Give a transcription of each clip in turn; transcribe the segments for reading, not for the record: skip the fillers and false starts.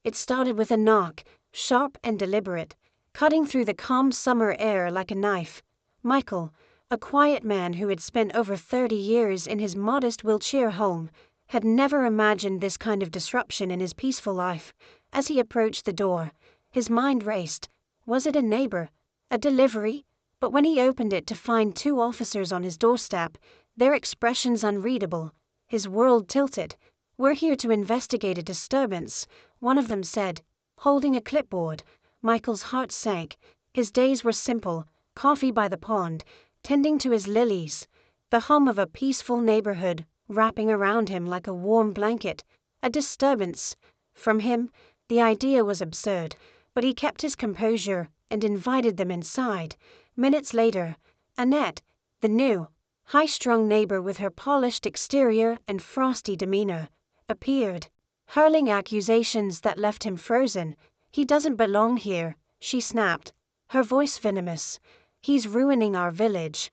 It started with a knock, sharp and deliberate, cutting through the calm summer air like a knife. Michael, a quiet man who had spent over 30 years in his modest Wiltshire home, had never imagined this kind of disruption in his peaceful life. As he approached the door, his mind raced. Was it a neighbor? A delivery? But when he opened it to find 2 officers on his doorstep, their expressions unreadable, his world tilted. "We're here to investigate a disturbance," one of them said, holding a clipboard. Michael's heart sank. His days were simple: coffee by the pond, tending to his lilies, the hum of a peaceful neighborhood wrapping around him like a warm blanket. A disturbance. From him, the idea was absurd, but he kept his composure and invited them inside. Minutes later, Annette, the new, high-strung neighbor with her polished exterior and frosty demeanor, appeared, hurling accusations that left him frozen. "He doesn't belong here," she snapped, her voice venomous. "He's ruining our village."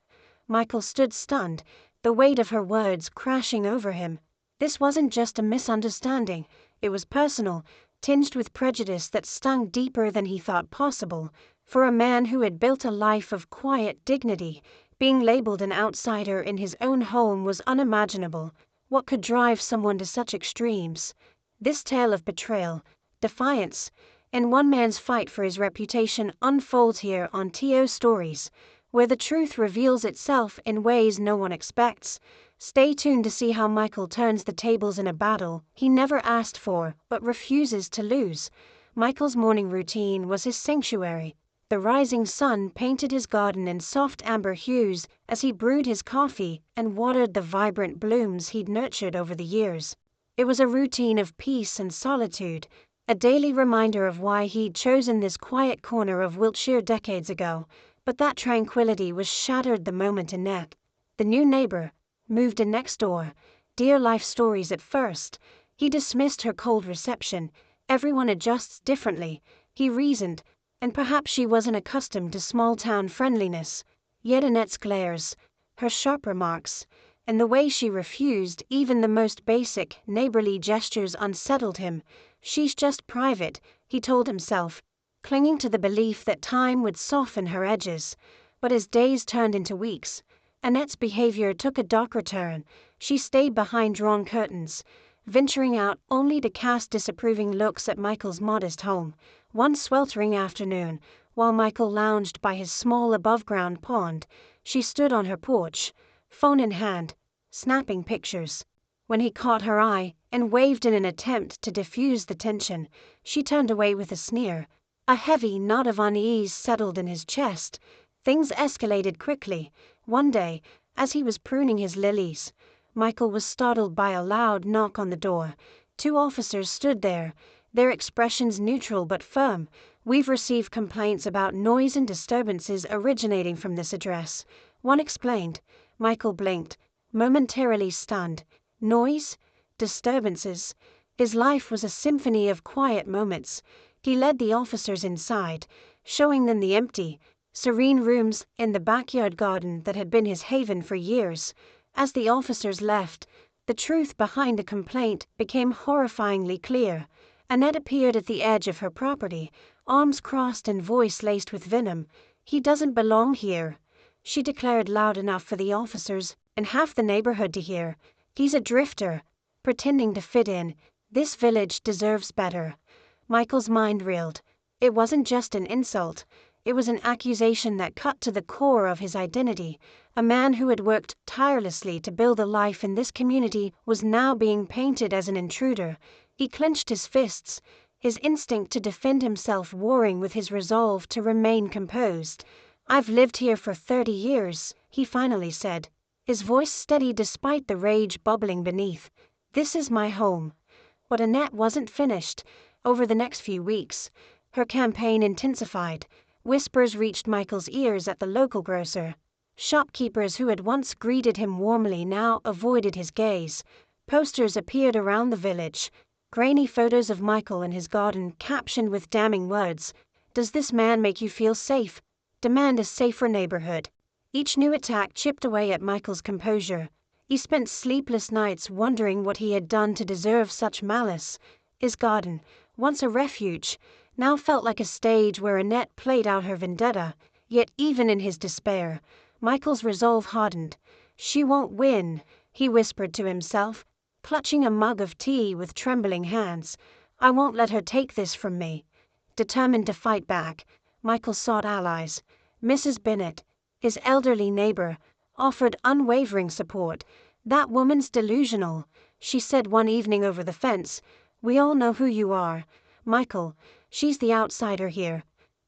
Michael stood stunned, the weight of her words crashing over him. This wasn't just a misunderstanding, it was personal, tinged with prejudice that stung deeper than he thought possible. For a man who had built a life of quiet dignity, being labeled an outsider in his own home was unimaginable. What could drive someone to such extremes? This tale of betrayal, defiance, and one man's fight for his reputation unfolds here on TO Stories, where the truth reveals itself in ways no one expects. Stay tuned to see how Michael turns the tables in a battle he never asked for but refuses to lose. Michael's morning routine was his sanctuary. The rising sun painted his garden in soft amber hues as he brewed his coffee and watered the vibrant blooms he'd nurtured over the years. It was a routine of peace and solitude, a daily reminder of why he'd chosen this quiet corner of Wiltshire decades ago. But that tranquility was shattered the moment Annette, the new neighbor, moved in next door. Dear life stories at first. He dismissed her cold reception. Everyone adjusts differently, he reasoned, and perhaps she wasn't accustomed to small-town friendliness. Yet Annette's glares, her sharp remarks, and the way she refused even the most basic, neighborly gestures unsettled him. She's just private, he told himself, clinging to the belief that time would soften her edges. But as days turned into weeks, Annette's behavior took a darker turn. She stayed behind drawn curtains, venturing out only to cast disapproving looks at Michael's modest home. One sweltering afternoon, while Michael lounged by his small above-ground pond, she stood on her porch, phone in hand, snapping pictures. When he caught her eye and waved in an attempt to diffuse the tension, she turned away with a sneer. A heavy knot of unease settled in his chest. Things escalated quickly. One day, as he was pruning his lilies, Michael was startled by a loud knock on the door. 2 officers stood there, their expressions neutral but firm. "We've received complaints about noise and disturbances originating from this address," one explained. Michael blinked, momentarily stunned. Noise? Disturbances? His life was a symphony of quiet moments. He led the officers inside, showing them the empty, serene rooms in the backyard garden that had been his haven for years. As the officers left, the truth behind the complaint became horrifyingly clear. Annette appeared at the edge of her property, arms crossed and voice laced with venom. "He doesn't belong here," she declared loud enough for the officers and half the neighborhood to hear. "He's a drifter, pretending to fit in. This village deserves better." Michael's mind reeled. It wasn't just an insult. It was an accusation that cut to the core of his identity. A man who had worked tirelessly to build a life in this community was now being painted as an intruder. He clenched his fists, his instinct to defend himself warring with his resolve to remain composed. "I've lived here for 30 years, he finally said, his voice steady despite the rage bubbling beneath. "This is my home." But Annette wasn't finished. Over the next few weeks, her campaign intensified. Whispers reached Michael's ears at the local grocer. Shopkeepers who had once greeted him warmly now avoided his gaze. Posters appeared around the village, grainy photos of Michael in his garden captioned with damning words. "Does this man make you feel safe? Demand a safer neighborhood." Each new attack chipped away at Michael's composure. He spent sleepless nights wondering what he had done to deserve such malice. His garden, once a refuge, now felt like a stage where Annette played out her vendetta. Yet even in his despair, Michael's resolve hardened. "She won't win," he whispered to himself, clutching a mug of tea with trembling hands. "I won't let her take this from me." Determined to fight back, Michael sought allies. Mrs. Bennet, his elderly neighbor, offered unwavering support. "That woman's delusional," she said one evening over the fence. "We all know who you are, Michael. She's the outsider here."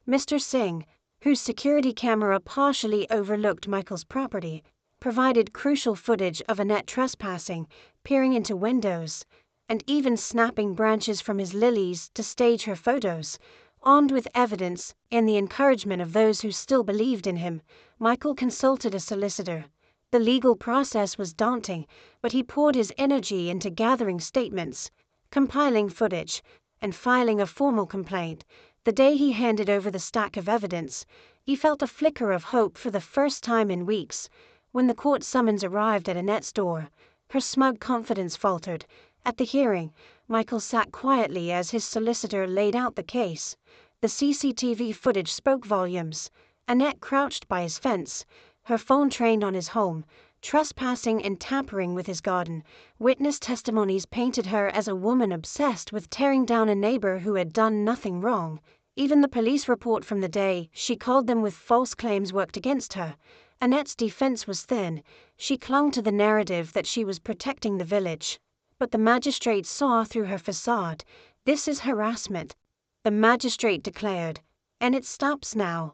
Mr. Singh, whose security camera partially overlooked Michael's property, provided crucial footage of Annette trespassing, peering into windows, and even snapping branches from his lilies to stage her photos. Armed with evidence and the encouragement of those who still believed in him, Michael consulted a solicitor. The legal process was daunting, but he poured his energy into gathering statements, compiling footage, and filing a formal complaint. The day he handed over the stack of evidence, he felt a flicker of hope for the first time in weeks. When the court summons arrived at Annette's door, her smug confidence faltered. At the hearing, Michael sat quietly as his solicitor laid out the case. The CCTV footage spoke volumes. Annette crouched by his fence, her phone trained on his home, trespassing and tampering with his garden. Witness testimonies painted her as a woman obsessed with tearing down a neighbor who had done nothing wrong. Even the police report from the day she called them with false claims worked against her. Annette's defense was thin. She clung to the narrative that she was protecting the village. But the magistrate saw through her facade. "This is harassment," the magistrate declared, "and it stops now."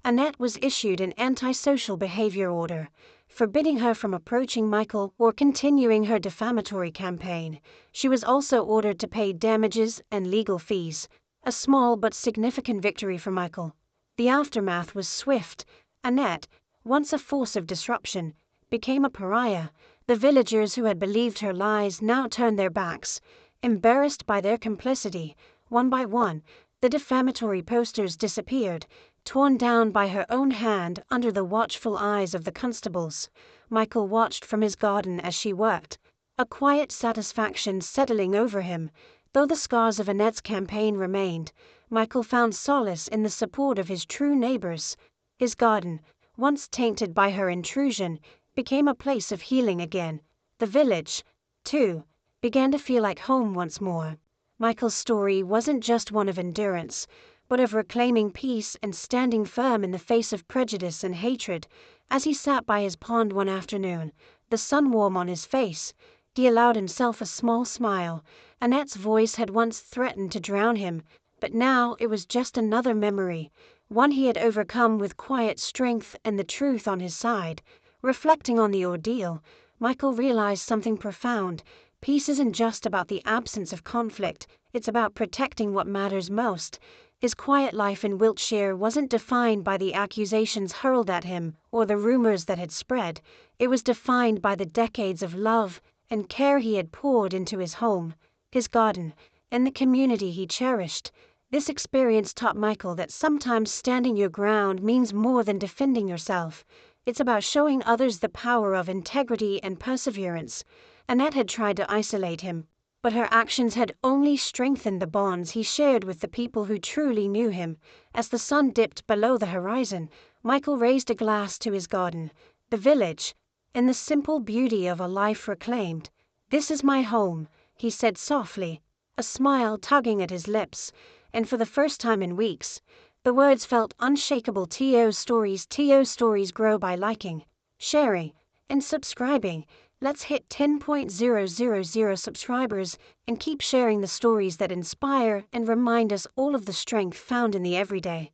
Annette was issued an antisocial behavior order, forbidding her from approaching Michael or continuing her defamatory campaign. She was also ordered to pay damages and legal fees, a small but significant victory for Michael. The aftermath was swift. Annette, once a force of disruption, became a pariah. The villagers who had believed her lies now turned their backs, embarrassed by their complicity. One by one, the defamatory posters disappeared, torn down by her own hand under the watchful eyes of the constables. Michael watched from his garden as she worked, a quiet satisfaction settling over him. Though the scars of Annette's campaign remained, Michael found solace in the support of his true neighbors. His garden, once tainted by her intrusion, became a place of healing again. The village, too, began to feel like home once more. Michael's story wasn't just one of endurance, but of reclaiming peace and standing firm in the face of prejudice and hatred. As he sat by his pond one afternoon, the sun warm on his face, he allowed himself a small smile. Annette's voice had once threatened to drown him, but now it was just another memory, one he had overcome with quiet strength and the truth on his side. Reflecting on the ordeal, Michael realized something profound. Peace isn't just about the absence of conflict, it's about protecting what matters most. His quiet life in Wiltshire wasn't defined by the accusations hurled at him or the rumors that had spread. It was defined by the decades of love and care he had poured into his home, his garden, and the community he cherished. This experience taught Michael that sometimes standing your ground means more than defending yourself. It's about showing others the power of integrity and perseverance. Annette had tried to isolate him, but her actions had only strengthened the bonds he shared with the people who truly knew him. As the sun dipped below the horizon, Michael raised a glass to his garden, the village, and the simple beauty of a life reclaimed. "This is my home," he said softly, a smile tugging at his lips, and for the first time in weeks, the words felt unshakable. TO stories grow by liking, sharing, and subscribing. Let's hit 10,000 subscribers and keep sharing the stories that inspire and remind us all of the strength found in the everyday.